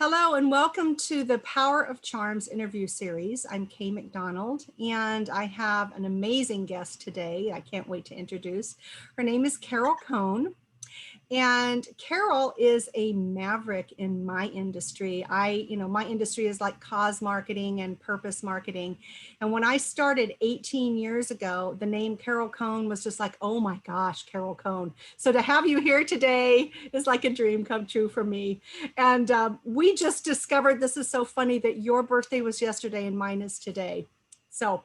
Hello and welcome to the Power of Charms interview series. I'm Kay McDonald and I have an amazing guest today. I can't wait to introduce. Her name is Cohn. And Carol is a maverick in my industry. My industry is like cause marketing and purpose marketing. And when I started 18 years ago, the name Carol Cohn was just like, oh my gosh, Carol Cohn. So to have you here today is like a dream come true for me. And we just discovered, this is so funny, that your birthday was yesterday and mine is today. So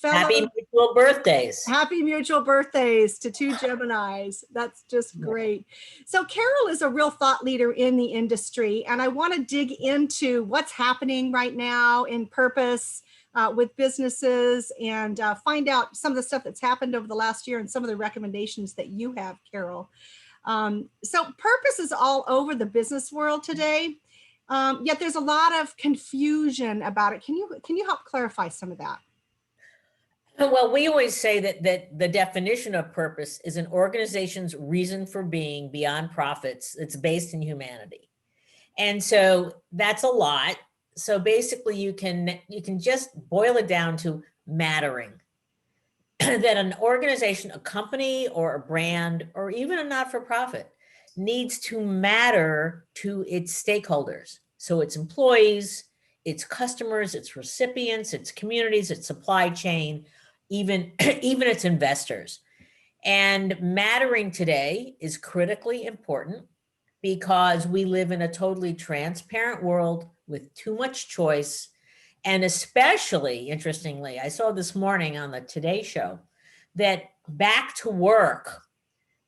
happy mutual birthdays. Happy mutual birthdays to two Geminis. That's just great. So Carol is a real thought leader in the industry, and I want to dig into what's happening right now in purpose with businesses and find out some of the stuff that's happened over the last year and some of the recommendations that you have, Carol. So purpose is all over the business world today, yet there's a lot of confusion about it. Can you help clarify some of that? Well, we always say that the definition of purpose is an organization's reason for being beyond profits. It's based in humanity. And so that's a lot. So basically you can just boil it down to mattering. That an organization, a company or a brand, or even a not-for-profit needs to matter to its stakeholders. So its employees, its customers, its recipients, its communities, its supply chain, even its investors. And mattering today is critically important because we live in a totally transparent world with too much choice. And especially, interestingly, I saw this morning on the Today Show that back to work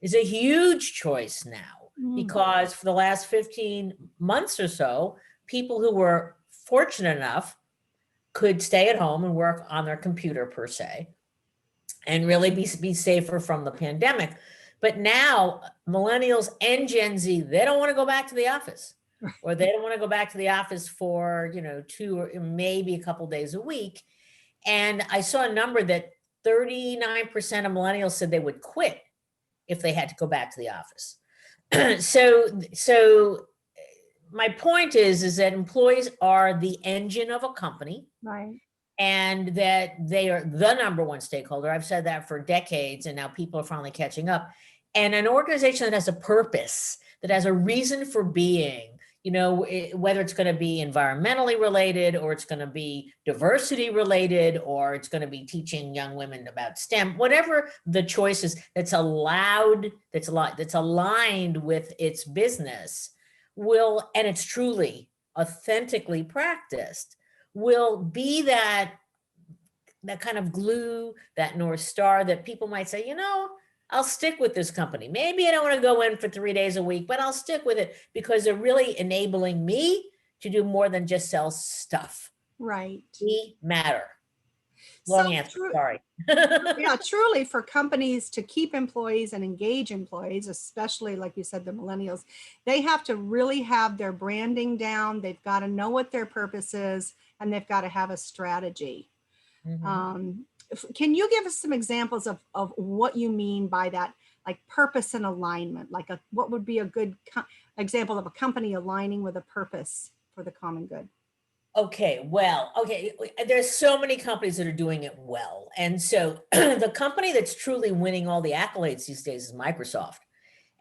is a huge choice now, because for the last 15 months or so, people who were fortunate enough could stay at home and work on their computer per se, and really be safer from the pandemic. But now millennials and Gen Z, they don't want to go back to the office, or they don't want to go back to the office for, 2 or maybe a couple days a week. And I saw a number that 39% of millennials said they would quit if they had to go back to the office. So my point is that employees are the engine of a company. Right. And that they are the number one stakeholder. I've said that for decades, and now people are finally catching up. And an organization that has a purpose, that has a reason for being, whether it's going to be environmentally related, or it's going to be diversity related, or it's going to be teaching young women about STEM, whatever the choice is, that's aligned with its business, and it's truly authentically practiced, will be that kind of glue, that North Star that people might say, I'll stick with this company. Maybe I don't want to go in for 3 days a week, but I'll stick with it because they're really enabling me to do more than just sell stuff. Right. We matter. Long answer, sorry. Yeah, truly, for companies to keep employees and engage employees, especially like you said, the millennials, they have to really have their branding down. They've got to know what their purpose is, and they've got to have a strategy. Can you give us some examples of what you mean by that, like purpose and alignment? Like what would be a good example of a company aligning with a purpose for the common good? Okay, there's so many companies that are doing it well. And so the company that's truly winning all the accolades these days is Microsoft.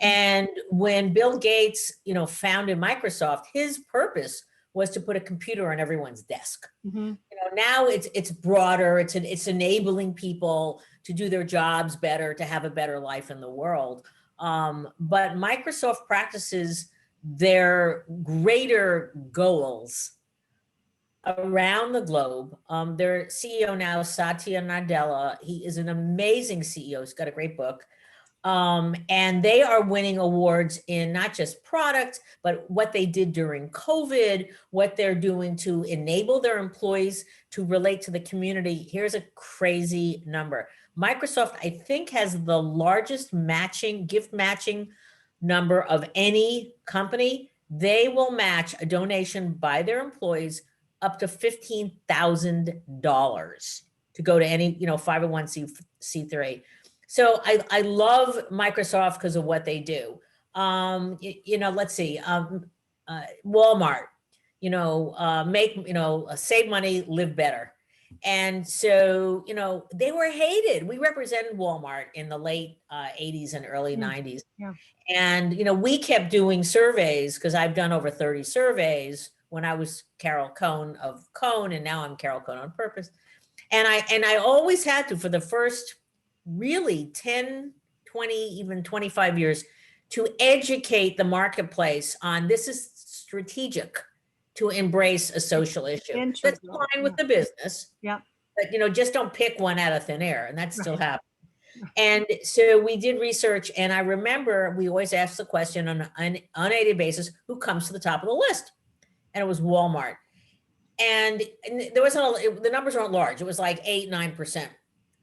And when Bill Gates, founded Microsoft, his purpose was to put a computer on everyone's desk. Now it's broader. It's enabling people to do their jobs better, to have a better life in the world. But Microsoft practices their greater goals around the globe. Their CEO now, Satya Nadella, he is an amazing CEO. He's got a great book. And they are winning awards in not just product, but what they did during COVID, what they're doing to enable their employees to relate to the community. Here's a crazy number. Microsoft, I think, has the largest gift matching number of any company. They will match a donation by their employees up to $15,000 to go to any, 501c3. So I love Microsoft because of what they do. Let's see, Walmart. make, save money, live better. And so, they were hated. We represented Walmart in the late 80s and early Mm, 90s. yeah. And, we kept doing surveys because I've done over 30 surveys when I was Carol Cohn of Cohn, and now I'm Carol Cohn on Purpose. And I always had to, for the first really 10, 20, even 25 years, to educate the marketplace on this is strategic to embrace a social issue. That's Integral. fine with the business, Yeah. but just don't pick one out of thin air, and that still Right. happens. And so we did research, and I remember we always asked the question on an unaided basis, who comes to the top of the list? And it was Walmart. And there wasn't the numbers weren't large. It was like 8-9%.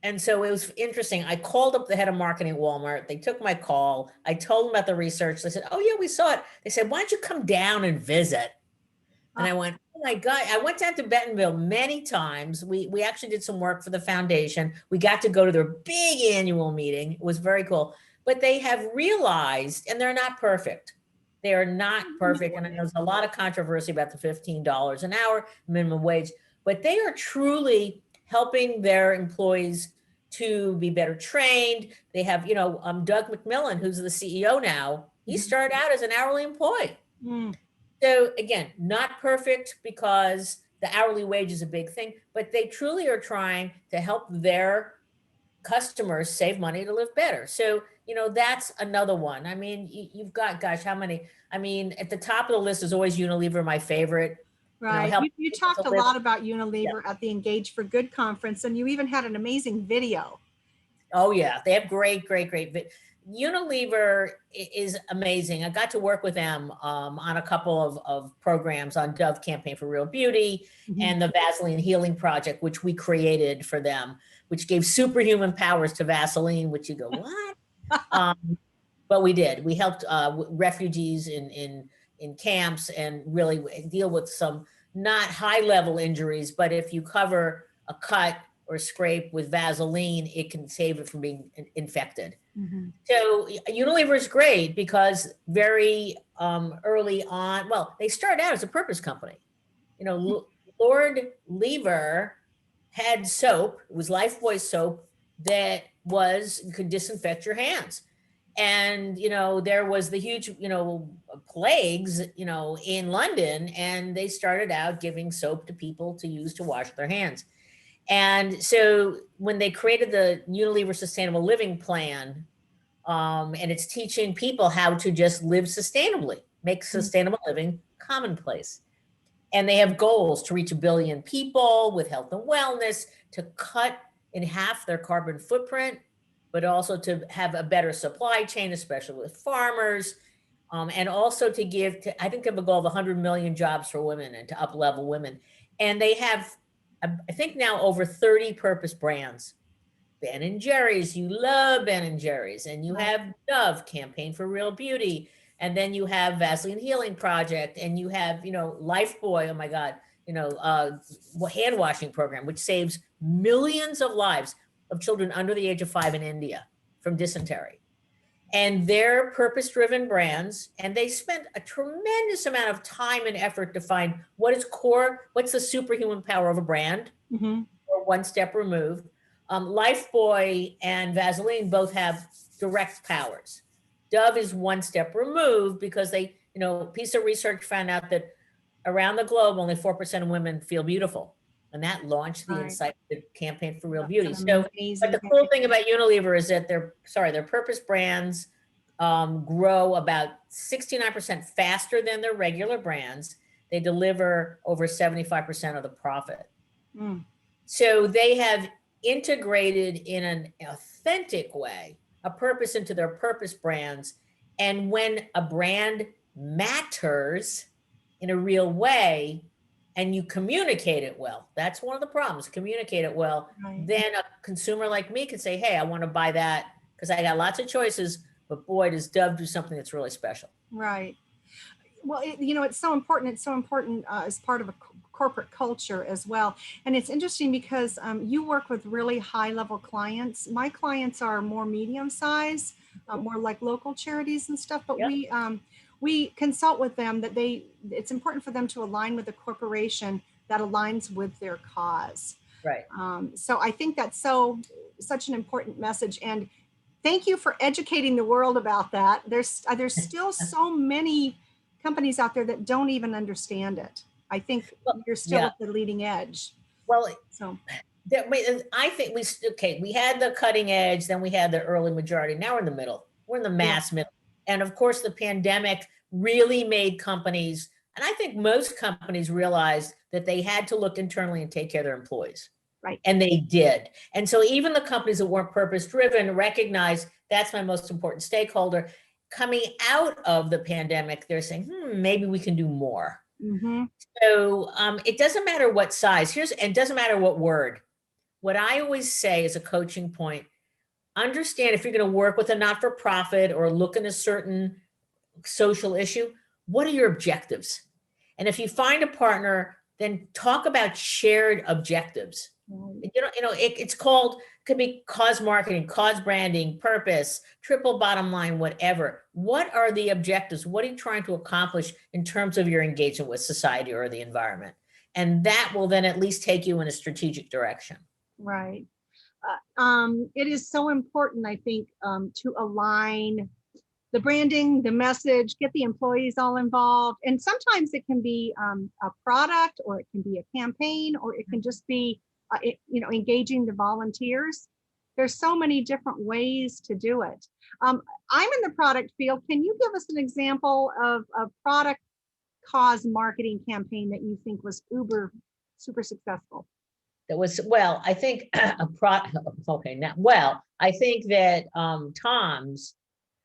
And so it was interesting. I called up the head of marketing at Walmart. They took my call. I told them about the research. They said, "Oh yeah, we saw it." They said, "Why don't you come down and visit?" And I went, "Oh my God." I went down to Bentonville many times. We actually did some work for the foundation. We got to go to their big annual meeting. It was very cool. But they have realized, and they're not perfect. They are not perfect. And there's a lot of controversy about the $15 an hour minimum wage, but they are truly helping their employees to be better trained. They have, Doug McMillan, who's the CEO now, he started out as an hourly employee. Mm. So again, not perfect because the hourly wage is a big thing, but they truly are trying to help their customers save money to live better. So, that's another one. I mean, you've got, gosh, how many? I mean, at the top of the list is always Unilever, my favorite. Right. Help You people talked to a live. lot about Yeah. Unilever at the Engage for Good conference, and you even had an amazing video. Oh yeah, they have great. Unilever is amazing. I got to work with them on a couple of programs on Dove Campaign for Real Beauty and the Vaseline Healing Project, which we created for them, which gave superhuman powers to Vaseline, which you go, what? But we did. We helped refugees in camps and really deal with some not high level injuries, but if you cover a cut or scrape with Vaseline, it can save it from being infected. So Unilever is great because very early on, well, they started out as a purpose company. Lord Lever had soap. It was Lifebuoy soap that could disinfect your hands. And there was the huge plagues in London, and they started out giving soap to people to use to wash their hands. And so when they created the Unilever Sustainable Living Plan, and it's teaching people how to just live sustainably, make sustainable living commonplace. And they have goals to reach 1 billion people with health and wellness, to cut in half their carbon footprint, but also to have a better supply chain, especially with farmers, and also to I think they have a goal of 100 million jobs for women and to up-level women. And they have, I think now over 30 purpose brands. Ben & Jerry's, you love Ben & Jerry's, and you have Dove Campaign for Real Beauty, and then you have Vaseline Healing Project, and you have, Lifebuoy, oh my God, hand washing program, which saves millions of lives of children under the age of 5 in India from dysentery. And they're purpose-driven brands, and they spent a tremendous amount of time and effort to find what is core, what's the superhuman power of a brand, or one step removed. Lifebuoy and Vaseline both have direct powers. Dove is one step removed because they, a piece of research found out that around the globe, only 4% of women feel beautiful. And that launched the Untitled Campaign for Real Beauty. So, but the cool thing about Unilever is that their purpose brands grow about 69% faster than their regular brands. They deliver over 75% of the profit. So they have integrated in an authentic way a purpose into their purpose brands. And when a brand matters in a real way and you communicate it well, that's one of the problems, communicate it well. Then a consumer like me can say, hey, I want to buy that because I got lots of choices, but boy, does Dove do something that's really special. Right. Well, it's so important. It's so important as part of a corporate culture as well. And it's interesting because you work with really high level clients. My clients are more medium size, more like local charities and stuff. But we consult with them that it's important for them to align with a corporation that aligns with their cause. Right. So I think that's such an important message. And thank you for educating the world about that. There's still so many companies out there that don't even understand it. I think you're still at the leading edge. Well, so I think we had the cutting edge, then we had the early majority. Now we're in the middle. We're in the mass middle. And of course, the pandemic really made companies, and I think most companies realized that they had to look internally and take care of their employees. Right. And they did. And so even the companies that weren't purpose driven recognized that's my most important stakeholder. Coming out of the pandemic, they're saying, maybe we can do more. Mm-hmm. So it doesn't matter what size. It doesn't matter what word. What I always say as a coaching point, understand if you're going to work with a not-for-profit or look in a certain social issue, what are your objectives? And if you find a partner, then talk about shared objectives. It's could be cause marketing, cause branding, purpose, triple bottom line, whatever. What are the objectives? What are you trying to accomplish in terms of your engagement with society or the environment? And that will then at least take you in a strategic direction. Right. It is so important, I think, to align the branding, the message, get the employees all involved. And sometimes it can be a product, or it can be a campaign, or it can just be, engaging the volunteers. There's so many different ways to do it. I'm in the product field. Can you give us an example of a product cause marketing campaign that you think was super successful? That was, well, I think I think that Tom's,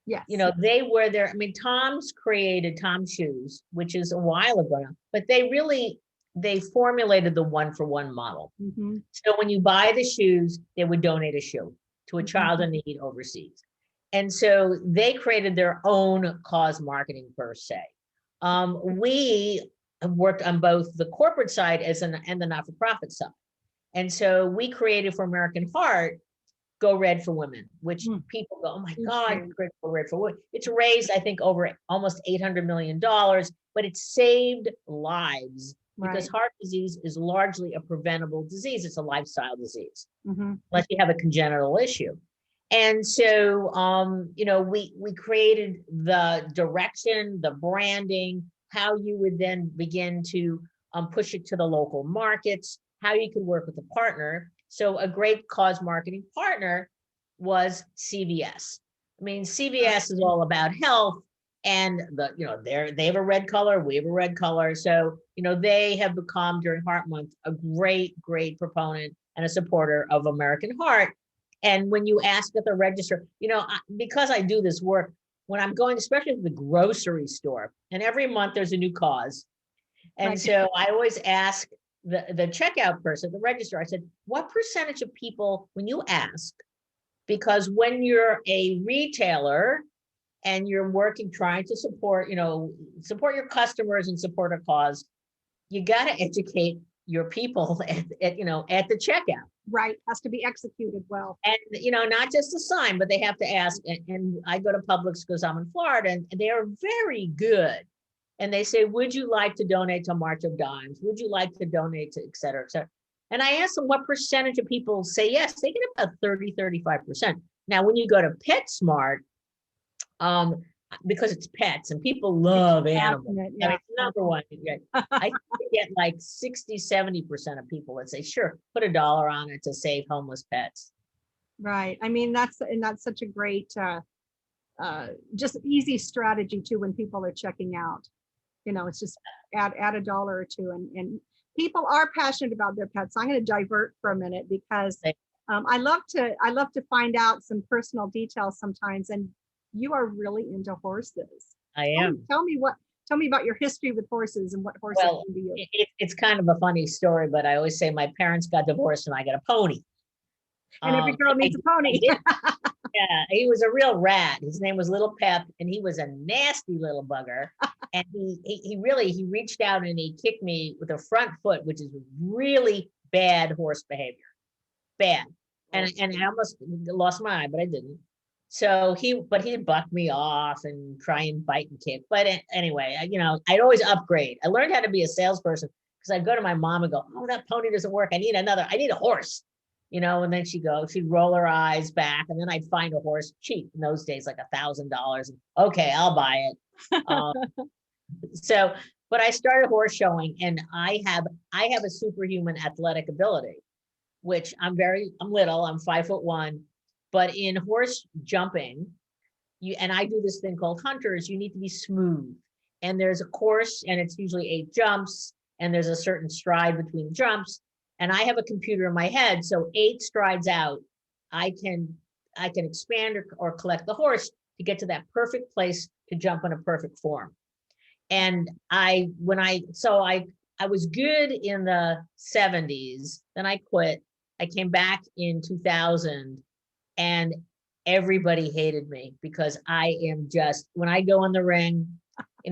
yes, they were there. I mean, Tom's created Tom Shoes, which is a while ago now, but they formulated the 1-for-1 model. Mm-hmm. So when you buy the shoes, they would donate a shoe to a child in need overseas. And so they created their own cause marketing per se. We have worked on both the corporate side and the not-for-profit side. And so we created for American Heart, Go Red for Women, which people go, oh my God, Go Red for Women. It's raised, I think, over almost $800 million, but it saved lives because heart disease is largely a preventable disease. It's a lifestyle disease, unless you have a congenital issue. And so, we created the direction, the branding, how you would then begin to push it to the local markets, how you could work with a partner. So a great cause marketing partner was CVS. I mean, CVS is all about health, and they have a red color, we have a red color. So, they have become during Heart Month a great proponent and a supporter of American Heart. And when you ask at the register, because I do this work, when I'm going, especially to the grocery store, and every month there's a new cause. And so I always ask the checkout person, the register, I said, what percentage of people, when you ask, because when you're a retailer and you're trying to support your customers and support a cause, you got to educate your people at the checkout. Right. Has to be executed well. And, not just a sign, but they have to ask. And I go to Publix because I'm in Florida, and they are very good. And they say, would you like to donate to March of Dimes? Would you like to donate to et cetera, et cetera? And I asked them what percentage of people say yes. They get about 35%. Now, when you go to PetSmart, because it's pets and people love animals. Yeah. I mean, number one, I get like 60-70% of people that say, sure, put $1 on it to save homeless pets. Right. I mean, that's such a great, just easy strategy too, when people are checking out. It's just add $1 or $2, and people are passionate about their pets. I'm going to divert for a minute because I love to find out some personal details sometimes, and you are really into horses. I am. Tell me about your history with horses and what horses mean to you. It's kind of a funny story, but I always say my parents got divorced and I got a pony. And every girl needs a pony. Yeah, he was a real rat. His name was Little Pep, and he was a nasty little bugger. And he reached out and he kicked me with a front foot, which is really bad horse behavior. Bad. And I almost lost my eye, but I didn't. So but he'd buck me off and try and bite and kick. But anyway, I'd always upgrade. I learned how to be a salesperson because I'd go to my mom and go, "Oh, that pony doesn't work. I need a horse." And then she'd roll her eyes back, and then I'd find a horse cheap in those days, like $1,000. Okay, I'll buy it. So, but I started horse showing, and I have a superhuman athletic ability, which I'm little, I'm 5'1", but in horse jumping, and I do this thing called hunters, you need to be smooth. And there's a course, and it's usually 8 jumps, and there's a certain stride between jumps. And I have a computer in my head, so 8 strides out, I can expand or collect the horse to get to that perfect place to jump in a perfect form. And I was good in the 70s, then I quit. I came back in 2000, and everybody hated me because I am when I go in the ring,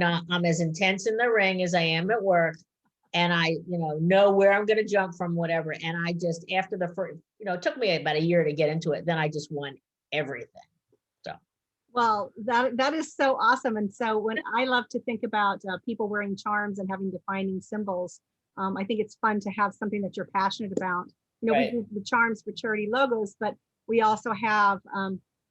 I'm as intense in the ring as I am at work. And I, know where I'm going to jump from, whatever. And I just, after the first, it took me about a year to get into it. Then I just won everything. So. Well, that is so awesome. And so when I love to think about people wearing charms and having defining symbols, I think it's fun to have something that you're passionate about. Right. We do the charms for charity logos, but we also have,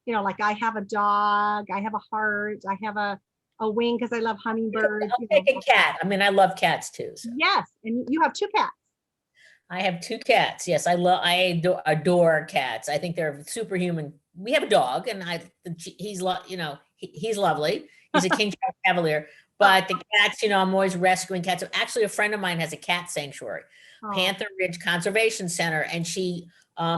like I have a dog, I have a heart, I have a wing because I love hummingbirds. I'll take a cat. I mean, I love cats too. So. Yes, and you have 2 cats. I have 2 cats. Yes, I adore cats. I think they're superhuman. We have a dog, and he's lovely. He's a King Charles Cavalier. But the cats, I'm always rescuing cats. Actually, a friend of mine has a cat sanctuary, Panther Ridge Conservation Center, and she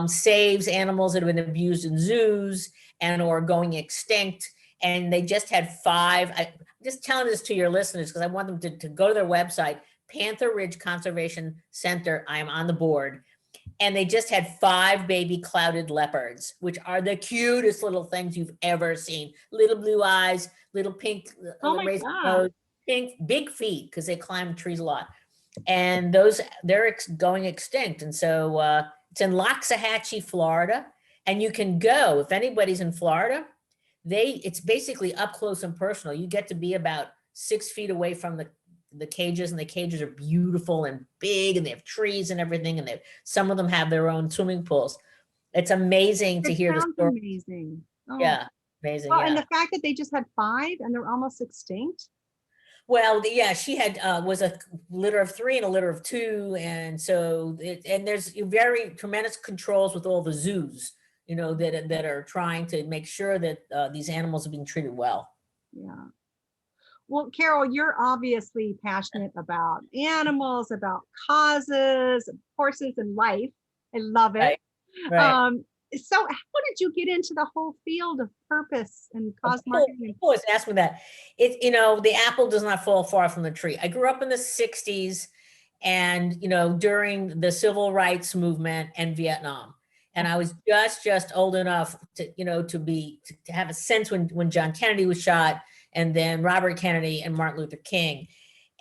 saves animals that have been abused in zoos or going extinct. And they just had 5. I'm just telling this to your listeners because I want them to go to their website, Panther Ridge Conservation Center. I am on the board. And they just had 5 baby clouded leopards, which are the cutest little things you've ever seen. Little blue eyes, little pink, nose, pink, big feet because they climb trees a lot. And they're going extinct. And so it's in Loxahatchee, Florida. And you can go, if anybody's in Florida, it's basically up close and personal. You get to be about 6 feet away from the cages, and the cages are beautiful and big, and they have trees and everything. And some of them have their own swimming pools. It's amazing to hear the story. Amazing. Oh. Yeah, amazing. Well, and the fact that they just had 5 and they're almost extinct. Well, yeah, she had was a litter of 3 and a litter of 2, and so there's very tremendous controls with all the zoos, that are trying to make sure that these animals are being treated well. Yeah. Well, Carol, you're obviously passionate about animals, about causes, horses, and life. I love it. Right. So how did you get into the whole field of purpose and cause marketing? People always ask me that. The apple does not fall far from the tree. I grew up in the 60s and, during the civil rights movement and Vietnam. And I was just old enough to have a sense when John Kennedy was shot, and then Robert Kennedy and Martin Luther King.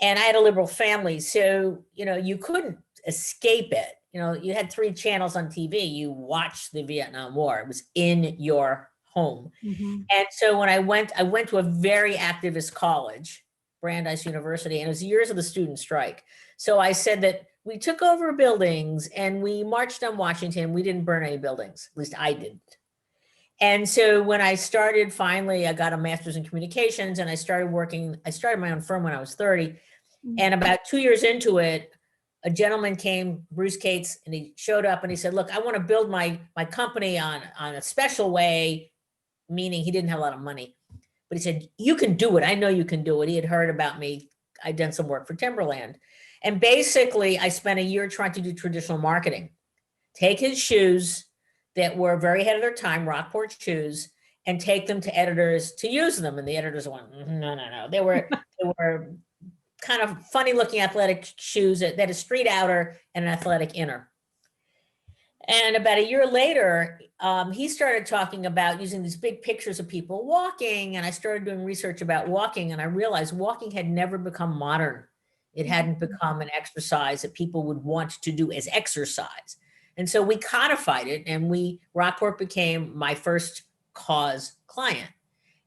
And I had a liberal family. So, you couldn't escape it. You had 3 channels on TV. You watched the Vietnam War. It was in your home. Mm-hmm. And so when I went to a very activist college, Brandeis University, and it was years of the student strike. So I said that we took over buildings and we marched on Washington. We didn't burn any buildings. At least I didn't. And so when I started, finally, I got a master's in communications, and I started my own firm when I was 30. Mm-hmm. And about 2 years into it, a gentleman came, Bruce Cates, and he showed up and he said, "Look, I want to build my company on a special way," meaning he didn't have a lot of money. But he said, "You can do it. I know you can do it." He had heard about me. I'd done some work for Timberland. And basically, I spent a year trying to do traditional marketing. Take his shoes that were very ahead of their time, Rockport shoes, and take them to editors to use them. And the editors went, no. They were kind of funny looking athletic shoes that had a street outer and an athletic inner. And about a year later, he started talking about using these big pictures of people walking. And I started doing research about walking, and I realized walking had never become modern. It hadn't become an exercise that people would want to do as exercise. And so we codified it, and Rockport became my first cause client.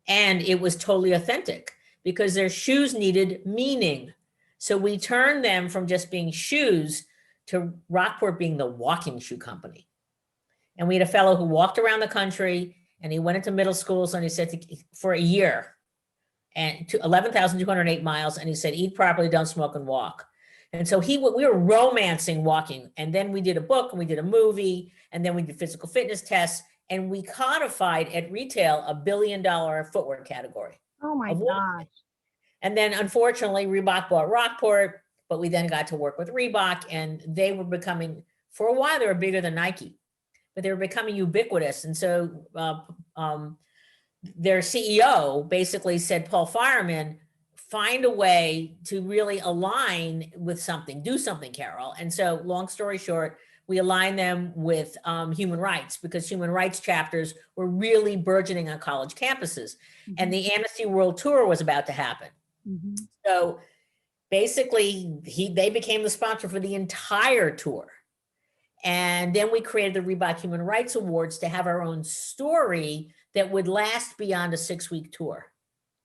And it was totally authentic because their shoes needed meaning. So we turned them from just being shoes to Rockport being the walking shoe company. And we had a fellow who walked around the country and he went into middle schools and he said for a year and to 11,208 miles. And he said, eat properly, don't smoke and walk. And so we were romancing walking. And then we did a book and we did a movie and then we did physical fitness tests and we codified at retail $1 billion footwear category. Oh my gosh. And then unfortunately Reebok bought Rockport, but we then got to work with Reebok and they were becoming, for a while, they were bigger than Nike, but they were becoming ubiquitous. And so their CEO basically said, Paul Fireman, find a way to really align with something, do something, Carol. And so long story short, we aligned them with human rights because human rights chapters were really burgeoning on college campuses. Mm-hmm. And the Amnesty World Tour was about to happen. Mm-hmm. So basically they became the sponsor for the entire tour. And then we created the Reebok Human Rights Awards to have our own story that would last beyond a 6-week tour.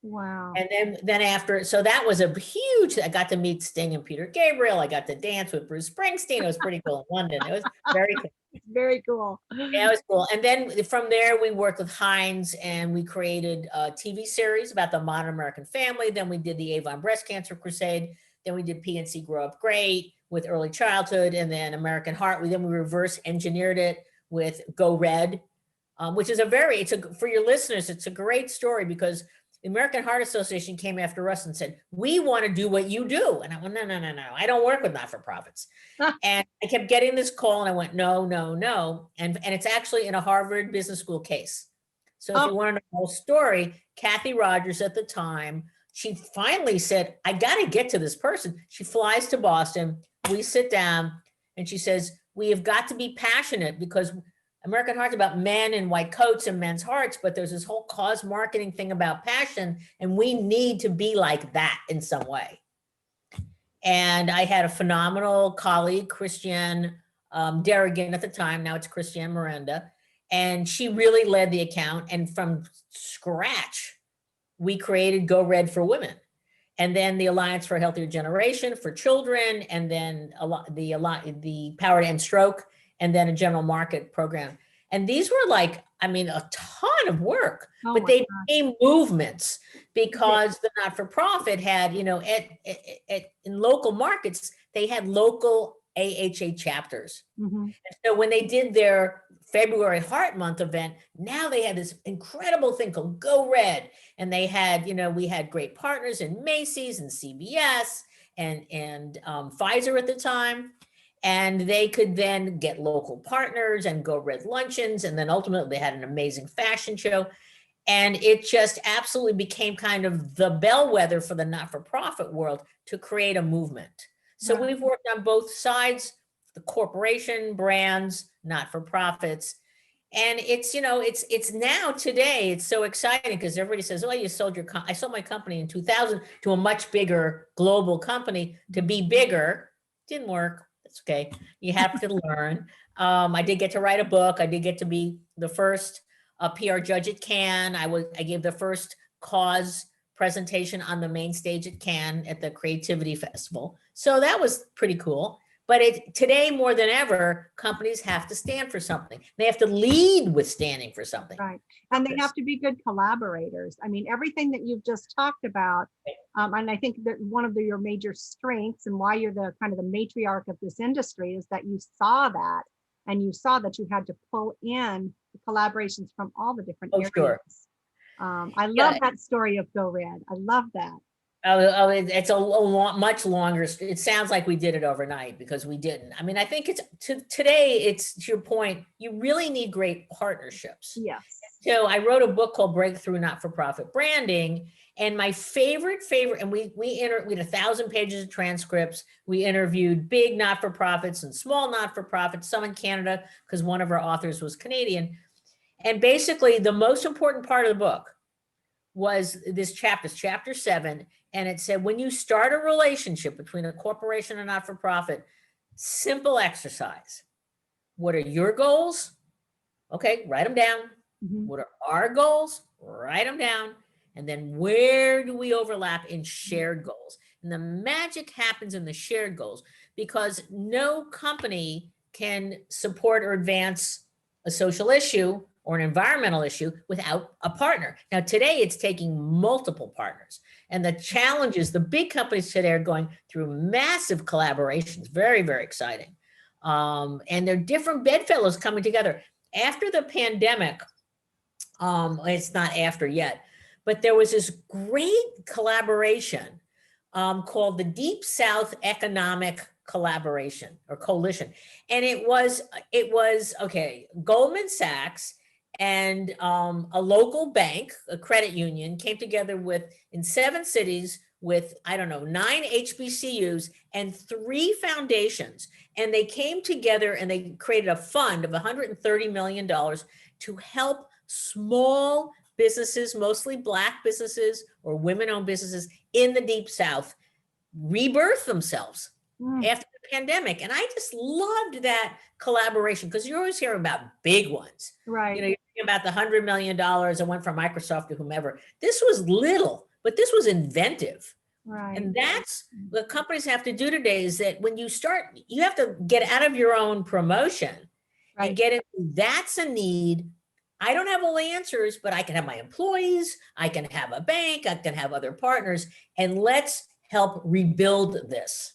Wow. And then after, so that was a huge, I got to meet Sting and Peter Gabriel. I got to dance with Bruce Springsteen. It was pretty cool in London. It was very cool. Very cool. Yeah, it was cool. And then from there, we worked with Heinz and we created a TV series about the modern American family. Then we did the Avon Breast Cancer Crusade. Then we did PNC Grow Up Great with early childhood and then American Heart. Then we reverse engineered it with Go Red, which is for your listeners, it's a great story because the American Heart Association came after us and said, we want to do what you do. And I went, no. I don't work with not-for-profits. And I kept getting this call and I went, no. And it's actually in a Harvard Business School case. So if you want to know the whole story, Kathy Rogers at the time, she finally said, I got to get to this person. She flies to Boston. We sit down and she says, we have got to be passionate because American Heart's about men in white coats and men's hearts, but there's this whole cause marketing thing about passion, and we need to be like that in some way. And I had a phenomenal colleague, Christiane Derrigan at the time, now it's Christiane Miranda, and she really led the account. And from scratch, we created Go Red for Women. And then the Alliance for a Healthier Generation for children, and then the Power to End Stroke, and then a general market program. And these were a ton of work, but they became movements because the not-for-profit had, in local markets, they had local AHA chapters. Mm-hmm. And so when they did their February Heart Month event, now they had this incredible thing called Go Red. And they had, we had great partners in Macy's and CVS and Pfizer at the time. And they could then get local partners and Go Red luncheons. And then ultimately they had an amazing fashion show. And it just absolutely became kind of the bellwether for the not-for-profit world to create a movement. So we've worked on both sides, the corporation, brands, not-for-profits. And it's, it's now today, it's so exciting because everybody says, oh, you sold I sold my company in 2000 to a much bigger global company to be bigger. Didn't work. That's okay. You have to learn. I did get to write a book. I did get to be the first PR judge at Cannes. I gave the first cause presentation on the main stage at Cannes at the Creativity Festival. So that was pretty cool. But today more than ever, companies have to stand for something. They have to lead with standing for something. Right. And they have to be good collaborators. I mean, everything that you've just talked about, and I think that one of your major strengths and why you're the kind of the matriarch of this industry is that you saw that, and you saw that you had to pull in the collaborations from all the different areas. Sure. I love that story of Go Red. I love that. Oh, it's much longer. It sounds like we did it overnight because we didn't. I mean, I think today, it's to your point, you really need great partnerships. Yes. So I wrote a book called Breakthrough Not-for-Profit Branding. And my favorite, and we had 1,000 pages of transcripts. We interviewed big not-for-profits and small not-for-profits, some in Canada, because one of our authors was Canadian. And basically the most important part of the book was this chapter 7. And it said, when you start a relationship between a corporation and not-for-profit, simple exercise. What are your goals? Okay, write them down. Mhm. What are our goals? Write them down. And then where do we overlap in shared goals? And the magic happens in the shared goals because no company can support or advance a social issue or an environmental issue without a partner. Now, today it's taking multiple partners. And the challenges, the big companies today are going through massive collaborations, very, very exciting. And they're different bedfellows coming together. After the pandemic, it's not after yet, but there was this great collaboration called the Deep South Economic Collaboration or Coalition. And it was okay, Goldman Sachs and a local bank, a credit union, came together in 7 cities with, I don't know, 9 HBCUs and 3 foundations. And they came together and they created a fund of $130 million to help small businesses, mostly Black businesses or women-owned businesses in the Deep South, rebirth themselves after the pandemic. And I just loved that collaboration because you're always hearing about big ones. Right. You're hearing about the $100 million that went from Microsoft to whomever. This was little, but this was inventive. Right. And that's what companies have to do today is that when you start, you have to get out of your own promotion and get into that's a need. I don't have all the answers, but I can have my employees, I can have a bank, I can have other partners, and let's help rebuild this.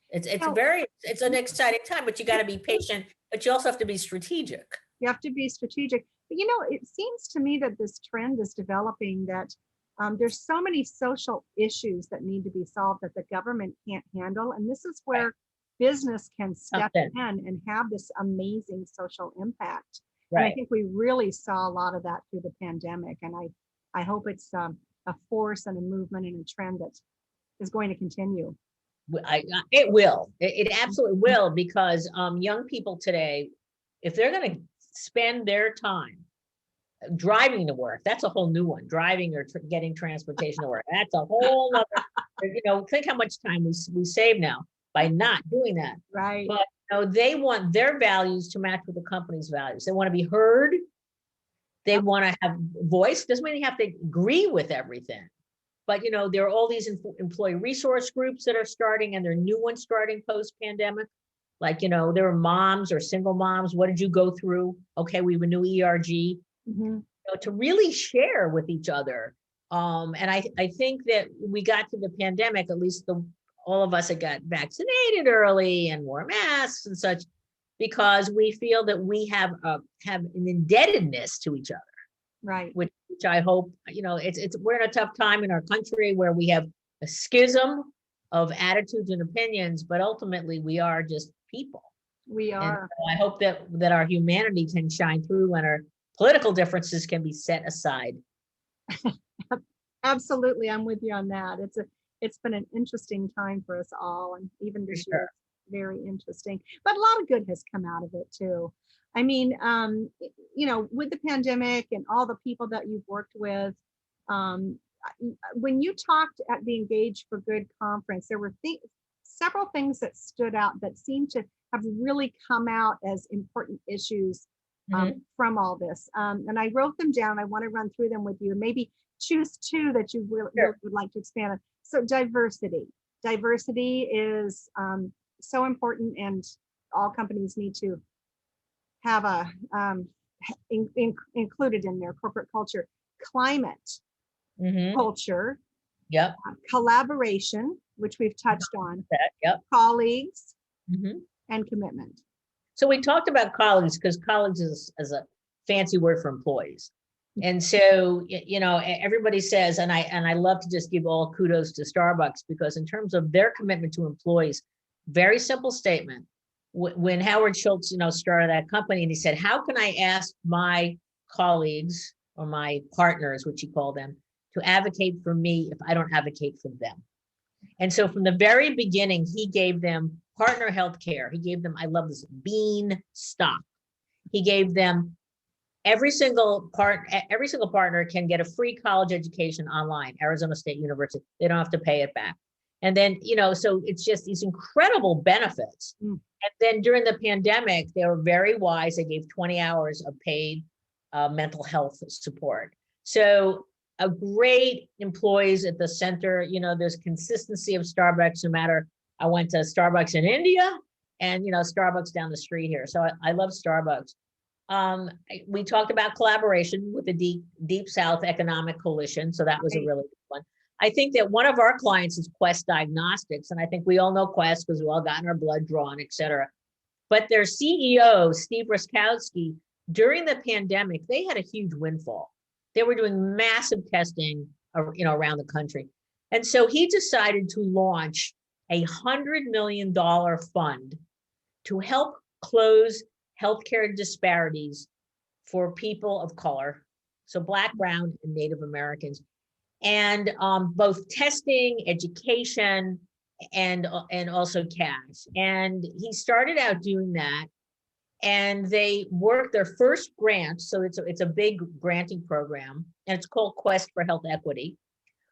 It's an exciting time, but you got to be patient, but you also have to be strategic. You have to be strategic. But it seems to me that this trend is developing that there's so many social issues that need to be solved that the government can't handle. And this is where business can step in and have this amazing social impact. And I think we really saw a lot of that through the pandemic. And I hope it's a force and a movement and a trend that is going to continue. It will. It absolutely will, because young people today, if they're going to spend their time driving to work, that's a whole new one. Driving or getting transportation to work, that's a whole other, think how much time we save now by not doing that. Right. But they want their values to match with the company's values. They want to be heard. They want to have voice. Doesn't mean you have to agree with everything. But, there are all these employee resource groups that are starting, and there are new ones starting post-pandemic. Like, there are moms or single moms. What did you go through? Okay, we have a new ERG. Mm-hmm. To really share with each other. And I think that we got to the pandemic, at least all of us that got vaccinated early and wore masks and such, because we feel that we have an indebtedness to each other. Right. Which I hope, we're in a tough time in our country where we have a schism of attitudes and opinions, but ultimately we are just people. We are. And so I hope that our humanity can shine through and our political differences can be set aside. Absolutely. I'm with you on that. It's been an interesting time for us all. And even this year, very interesting, but a lot of good has come out of it too. I mean, with the pandemic and all the people that you've worked with, when you talked at the Engage for Good conference, there were several things that stood out that seemed to have really come out as important issues from all this. And I wrote them down. I want to run through them with you and maybe choose 2 that you really would like to expand on. So diversity. Diversity is so important, and all companies need to have included in their corporate culture. Climate culture. Yep. Collaboration, which we've touched on. Yep. Colleagues and commitment. So we talked about colleagues because colleagues is a fancy word for employees. And so, everybody says, and I love to just give all kudos to Starbucks, because in terms of their commitment to employees, very simple statement. When Howard Schultz, started that company, and he said, how can I ask my colleagues or my partners, which he called them, to advocate for me if I don't advocate for them? And so from the very beginning, he gave them partner healthcare. He gave them, I love this, bean stock. He gave them every single partner can get a free college education online, Arizona State University. They don't have to pay it back. And then, so it's just these incredible benefits. And then during the pandemic, they were very wise. They gave 20 hours of paid mental health support. So a great employees at the center, there's consistency of Starbucks, no matter, I went to Starbucks in India and, Starbucks down the street here. So I love Starbucks. We talked about collaboration with the Deep South Economic Coalition. So that was a really good one. I think that one of our clients is Quest Diagnostics. And I think we all know Quest because we all gotten our blood drawn, et cetera. But their CEO, Steve Ruskowski, during the pandemic, they had a huge windfall. They were doing massive testing, around the country. And so he decided to launch $100 million fund to help close healthcare disparities for people of color, so Black, Brown, and Native Americans, and both testing, education, and also cash. And he started out doing that, and they worked their first grant. So it's a big granting program, and it's called Quest for Health Equity.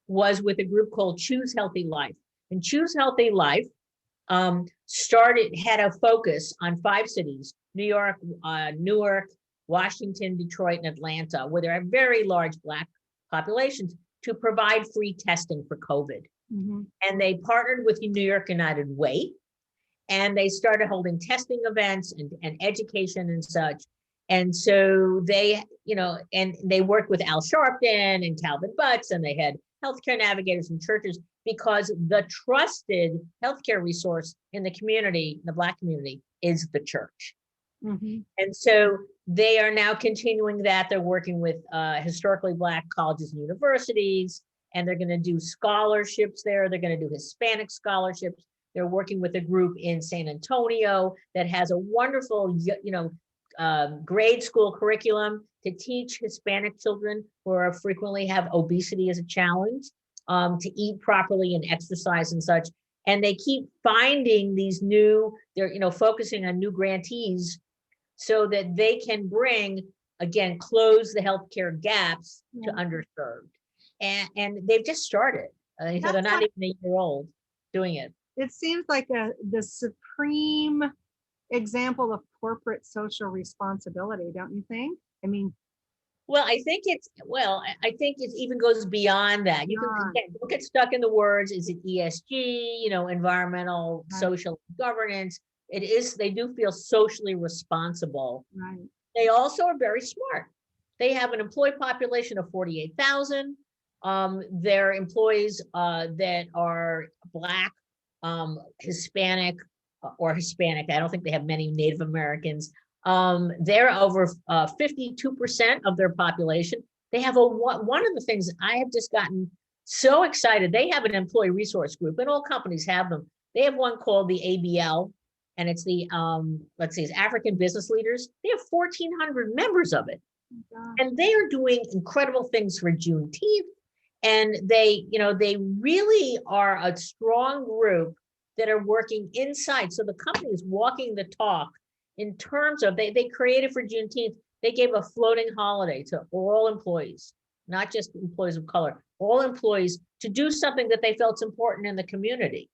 Was with a group called Choose Healthy Life, and Choose Healthy Life had a focus on 5 cities: New York, Newark, Washington, Detroit, and Atlanta, where there are very large Black populations, to provide free testing for COVID. Mm-hmm. And they partnered with New York United Way, and they started holding testing events and education and such. And so they, and they worked with Al Sharpton and Calvin Butts, and they had healthcare navigators from churches, because the trusted healthcare resource in the community, the Black community, is the church. Mm-hmm. And so they are now continuing that. They're working with historically Black colleges and universities, and they're going to do scholarships there. They're going to do Hispanic scholarships. They're working with a group in San Antonio that has a wonderful, grade school curriculum to teach Hispanic children who frequently have obesity as a challenge, to eat properly and exercise and such. And they keep finding these they're focusing on new grantees so that they can close the healthcare gaps to underserved. And they've just started. They're not even a year old doing it. It seems like the supreme example of corporate social responsibility, don't you think? I mean, I think it even goes beyond that. You don't get stuck in the words. Is it ESG, environmental, right, social governance? It is, they do feel socially responsible. Right. They also are very smart. They have an employee population of 48,000. Their employees that are Black, Hispanic, I don't think they have many Native Americans. They're over 52% of their population. They have one of the things I have just gotten so excited. They have an employee resource group, and all companies have them. They have one called the ABL, and it's the it's African Business Leaders. They have 1,400 members of it, and they are doing incredible things for Juneteenth. And they really are a strong group that are working inside. So the company is walking the talk in terms of, they created for Juneteenth, they gave a floating holiday to all employees, not just employees of color, all employees, to do something that they felt is important in the community.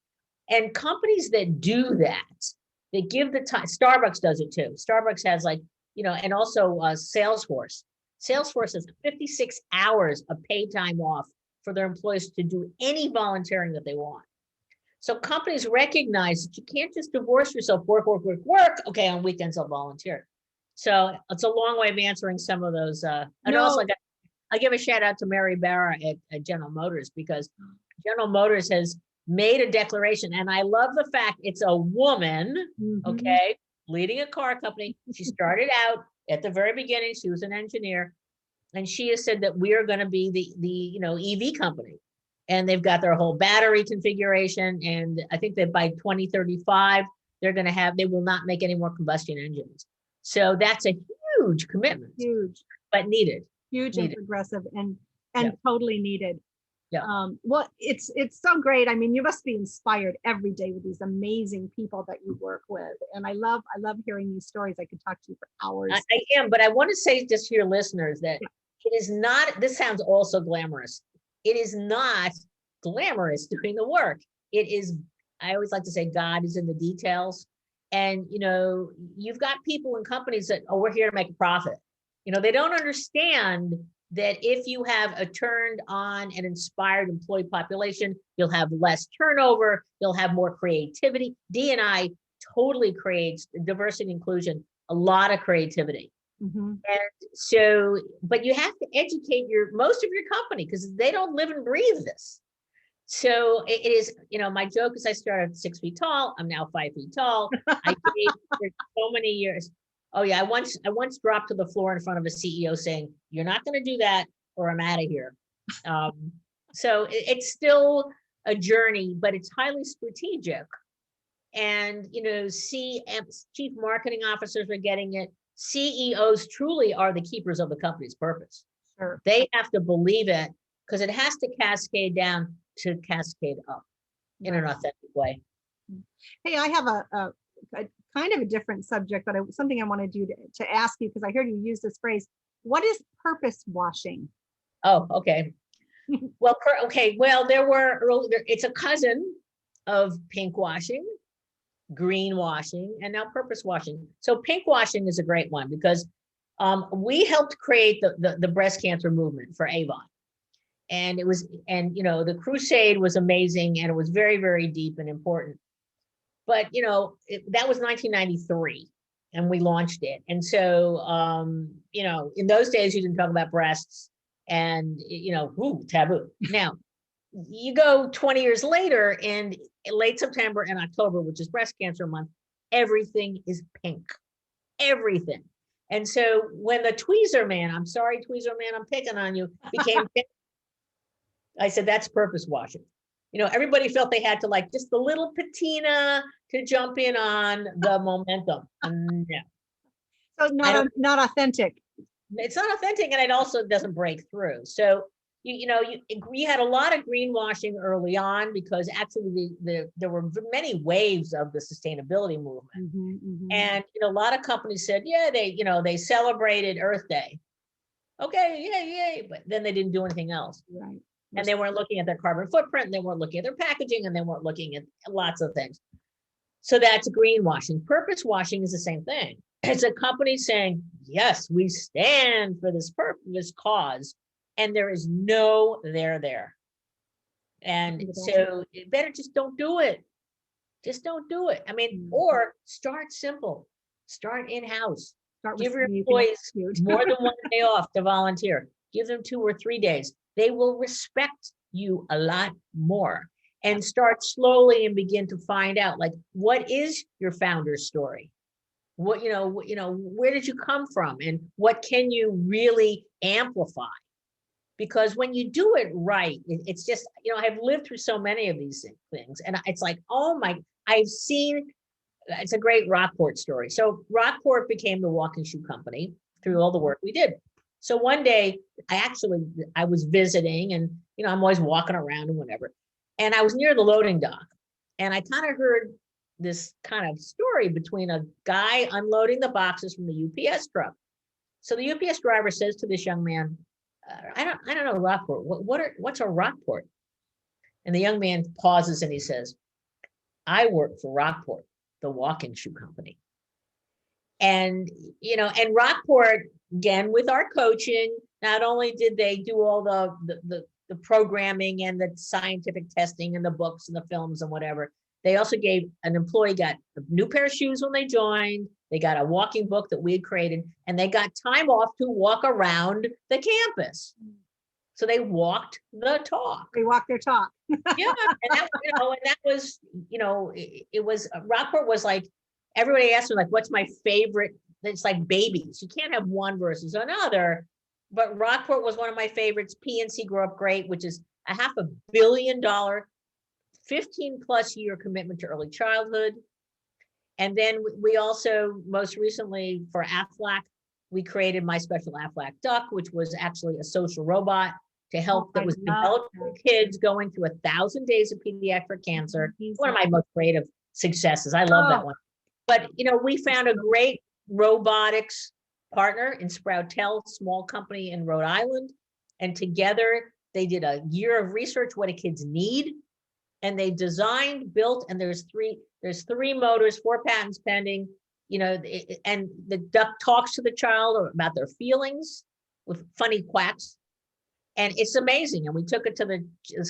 And companies that do that, they give the time. Starbucks does it too. Starbucks has and also Salesforce. Salesforce has 56 hours of paid time off for their employees to do any volunteering that they want. So companies recognize that you can't just divorce yourself, work. Okay, on weekends I'll volunteer. So it's a long way of answering some of those. And also I give a shout out to Mary Barra at General Motors, because General Motors has made a declaration, and I love the fact it's a woman, okay, leading a car company. She started out at the very beginning, she was an engineer, and she has said that we are going to be the EV company. And they've got their whole battery configuration. And I think that by 2035, they will not make any more combustion engines. So that's a huge commitment. Huge. But needed. Huge and progressive and totally needed. Yeah. Well, it's so great. I mean, you must be inspired every day with these amazing people that you work with. And I love hearing these stories. I could talk to you for hours. I am, but I want to say just to your listeners that it is not, this sounds also glamorous. It is not glamorous doing the work. It is, I always like to say, God is in the details. And, you've got people in companies that, we're here to make a profit. They don't understand that if you have a turned on and inspired employee population, you'll have less turnover, you'll have more creativity. D&I totally creates diversity and inclusion, a lot of creativity. Mm-hmm. And so, but you have to educate most of your company because they don't live and breathe this. So it is, my joke is I started 6 feet tall. I'm now 5 feet tall. I dated for so many years. Oh yeah, I once dropped to the floor in front of a CEO saying, "You're not going to do that, or I'm out of here." So it's still a journey, but it's highly strategic. And chief marketing officers are getting it. CEOs truly are the keepers of the company's purpose. Sure. They have to believe it because it has to cascade down to cascade up in an authentic way. Hey, I have a kind of a different subject, but something I wanted you to ask you because I heard you use this phrase. What is purpose washing? Oh, okay. Well, it's a cousin of pink washing, green washing, and now purpose washing. So pink washing is a great one because we helped create the breast cancer movement for Avon. And the crusade was amazing and it was very, very deep and important. But, that was 1993 and we launched it. And so, in those days, you didn't talk about breasts and, taboo. Now, you go 20 years later in late September and October, which is breast cancer month, everything is pink, everything. And so when the tweezer man, I'm sorry, tweezer man, I'm picking on you, became pink, I said, that's purpose washing. Everybody felt they had to just the little patina to jump in on the momentum. No. So not authentic. It's not authentic, and it also doesn't break through. So you had a lot of greenwashing early on because actually there were many waves of the sustainability movement. Mm-hmm, mm-hmm. And a lot of companies said, yeah, they celebrated Earth Day. Okay, yay, but then they didn't do anything else. Right. And they weren't looking at their carbon footprint, and they weren't looking at their packaging, and they weren't looking at lots of things. So that's greenwashing. Purpose washing is the same thing. It's a company saying, yes, we stand for this purpose, cause, and there is no there. And so you better just don't do it. Just don't do it. I mean, or start simple. Start in-house. Give your employees more than one day off to volunteer. Give them 2 or 3 days. They will respect you a lot more. And start slowly and begin to find out, what is your founder's story? What, where did you come from? And what can you really amplify? Because when you do it right, it's just, I've lived through so many of these things. And it's like, it's a great Rockport story. So Rockport became the walking shoe company through all the work we did. So one day I was visiting and, I'm always walking around and whatever. And I was near the loading dock and I kind of heard this kind of story between a guy unloading the boxes from the UPS truck. So the UPS driver says to this young man, I don't know Rockport. What's a Rockport? And the young man pauses and he says, I work for Rockport, the walking shoe company. And, and Rockport, again, with our coaching, not only did they do all the programming and the scientific testing and the books and the films and whatever, they also gave an employee got a new pair of shoes when they joined. They got a walking book that we had created, and they got time off to walk around the campus. So they walked the talk. They walked their talk. Yeah, and that was, it was Rockport was like, everybody asked me what's my favorite? It's like babies. You can't have one versus another. But Rockport was one of my favorites. PNC Grow Up Great, which is a $500 million, 15+ year commitment to early childhood. And then we also, most recently for Aflac, we created My Special Aflac Duck, which was actually a social robot to help that was developed for kids going through 1,000 days of pediatric cancer. One of my most creative successes. I love that one. But, we found a great robotics partner in Sproutel, small company in Rhode Island. And together they did a year of research, what do kids need? And they designed, built, and there's three motors, 4 patents pending. and the duck talks to the child about their feelings with funny quacks. And it's amazing. And we took it to the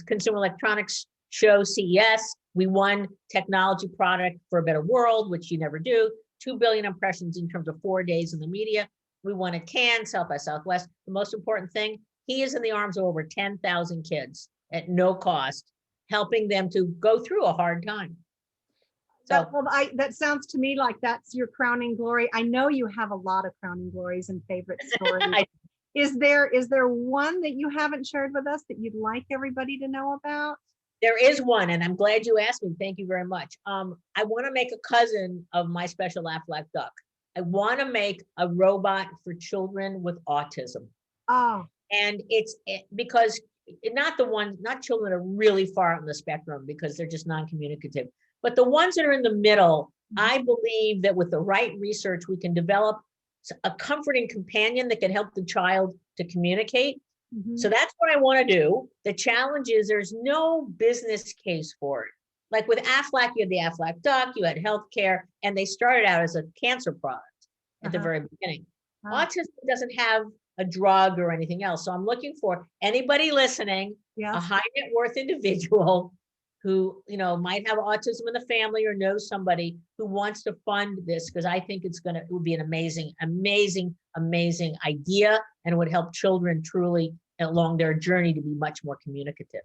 Consumer Electronics Show, CES. We won Technology Product for a Better World, which you never do. 2 billion impressions in terms of 4 days in the media. We won at Cannes, South by Southwest. The most important thing, he is in the arms of over 10,000 kids at no cost, helping them to go through a hard time. So that sounds to me like that's your crowning glory. I know you have a lot of crowning glories and favorite stories. Is there one that you haven't shared with us that you'd like everybody to know about? There is one, and I'm glad you asked me. Thank you very much. I want to make a cousin of my special Aflac duck. I want to make a robot for children with autism. Oh. And because not children that are really far out in the spectrum because they're just non-communicative, but the ones that are in the middle, I believe that with the right research, we can develop a comforting companion that can help the child to communicate. Mm-hmm. So that's what I want to do. The challenge is there's no business case for it. Like with Aflac, you had the Aflac duck, you had healthcare, and they started out as a cancer product at the very beginning. Autism doesn't have a drug or anything else. So I'm looking for anybody listening, a high net worth individual who, might have autism in the family or knows somebody who wants to fund this, because I think it would be an amazing, amazing, amazing idea, and it would help children truly along their journey to be much more communicative.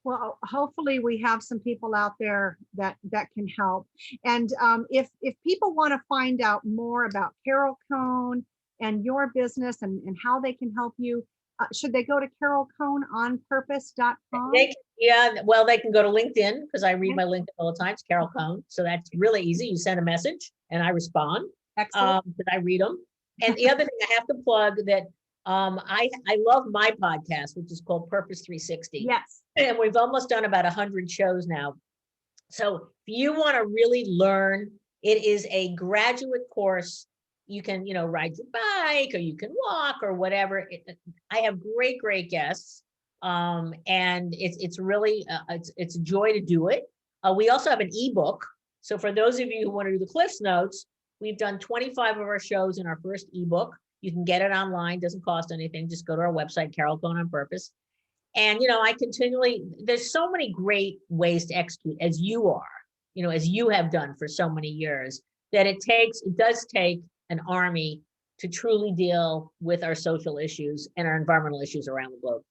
Well, hopefully we have some people out there that can help. And if people want to find out more about Carol Cohn and your business and how they can help you, should they go to carolcohnonpurpose.com? They can go to LinkedIn, because I read my LinkedIn all the time. It's Carol Cohn. So that's really easy. You send a message and I respond. Excellent. Because I read them. And the other thing I have to plug that I love my podcast, which is called Purpose 360. Yes. And we've almost done about 100 shows now. So if you want to really learn, it is a graduate course. You can, ride your bike, or you can walk, or whatever. I have great guests, and it's really it's a joy to do it. We also have an ebook. So for those of you who want to do the Cliffs Notes, we've done 25 of our shows in our first ebook. You can get it online; doesn't cost anything. Just go to our website, Carol Cohn on Purpose. And I continually. There's so many great ways to execute, as you are, as you have done for so many years. That it does take an army to truly deal with our social issues and our environmental issues around the globe.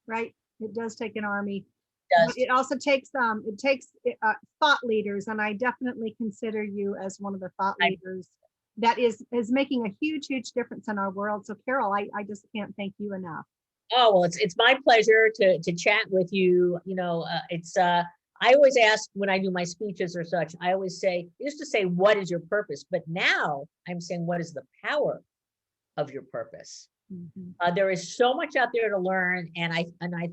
Right. It does take an army. It also takes thought leaders, and I definitely consider you as one of the thought leaders that is making a huge difference in our world. So Carol, I just can't thank you enough. Oh, well, it's my pleasure to chat with you. I always ask when I do my speeches or such, I used to say, what is your purpose? But now I'm saying, what is the power of your purpose? Mm-hmm. There is so much out there to learn. And I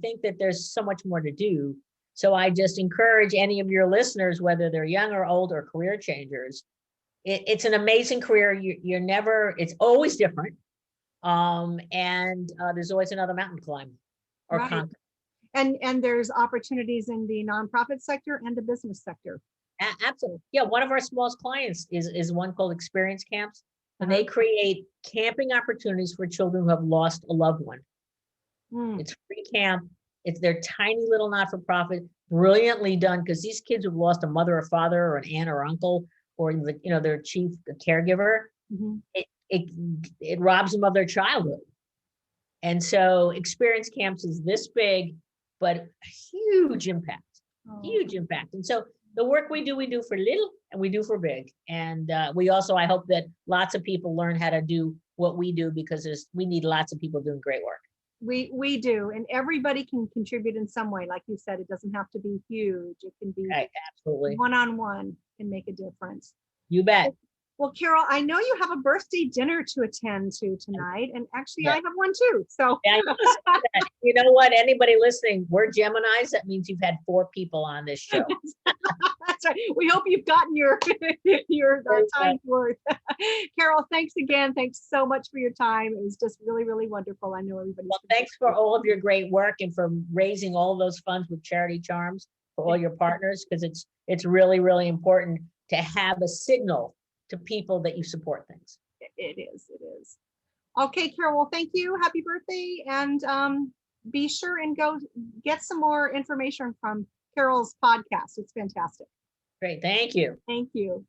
think that there's so much more to do. So I just encourage any of your listeners, whether they're young or old or career changers, it's an amazing career. It's always different. And there's always another mountain to climb or conquer. And there's opportunities in the nonprofit sector and the business sector. Absolutely. Yeah. One of our smallest clients is one called Experience Camps, and they create camping opportunities for children who have lost a loved one. It's free camp. It's their tiny little not-for-profit, brilliantly done, because these kids who've lost a mother or father or an aunt or uncle or their chief caregiver, it robs them of their childhood. And so Experience Camps is this big, but huge impact. And so the work we do for little and we do for big. And I hope that lots of people learn how to do what we do, because we need lots of people doing great work. We do, and everybody can contribute in some way. Like you said, it doesn't have to be huge. It can be absolutely one-on-one can make a difference. You bet. Well, Carol, I know you have a birthday dinner to attend to tonight, and actually I have one too. So you know what? Anybody listening, we're Geminis. That means you've had 4 people on this show. That's right. We hope you've gotten your time's worth. Carol, thanks again. Thanks so much for your time. It was just really, really wonderful. I know everybody. Well, thanks for all of your great work and for raising all those funds with Charity Charms for all your partners, because it's really, really important to have a signal to people that you support things. It is. It is. Okay, Carol. Well, thank you. Happy birthday. And be sure and go get some more information from Carol's podcast. It's fantastic. Great. Thank you. Thank you.